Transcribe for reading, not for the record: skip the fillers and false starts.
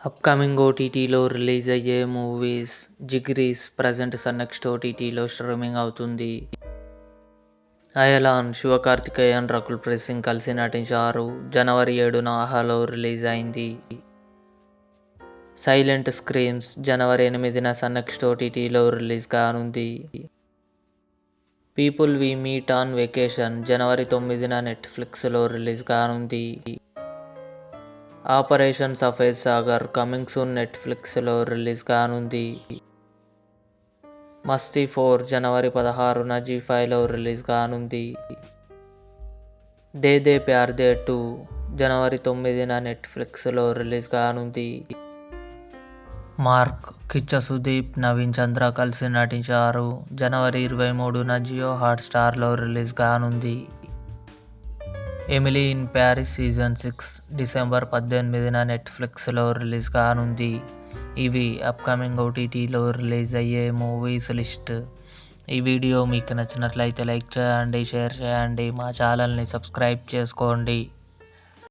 Upcoming ఓటీటీలో release అయ్యే movies 'జిగ్రీస్' present sun next ఓటీటీలో స్ట్రీమింగ్ అవుతుంది. అయలాన్, శివకార్తికేయన్, రకుల్ ప్రీత్ సింగ్ కలిసి నటించారు. జనవరి 7న ఆహాలో రిలీజ్ అయింది. సైలెంట్ స్క్రీమ్స్ జనవరి 8న సన్ నెక్స్ట్ ఓటీటీలో రిలీజ్ కానుంది. People we meet on vacation జనవరి 9న నెట్ఫ్లిక్స్లో రిలీజ్ కానుంది. Operation Safed Sagar coming soon నెట్ఫ్లిక్స్లో రిలీజ్ కానుంది. మస్తీ 4 జనవరి 16న జీ5లో రిలీజ్ కానుంది. దే దే ప్యార్ దే 2 జనవరి 9న నెట్ఫ్లిక్స్లో రిలీజ్ కానుంది. మార్క్, కిచ్చ సుదీప్, నవీన్ చంద్ర కలిసి నటించారు. జనవరి 23న జియో హాట్స్టార్లో రిలీజ్ కానుంది. Emily in Paris season 6 December 18న నెట్ఫ్లిక్స్లో రిలీజ్ కానుంది. ఇవి అప్కమింగ్ ఓటీటీలో రిలీజ్ అయ్యే మూవీస్ లిస్ట్. ఈ వీడియో మీకు నచ్చినట్లయితే లైక్ చేయండి, షేర్ చేయండి, మా ఛానల్ని సబ్స్క్రైబ్ చేసుకోండి.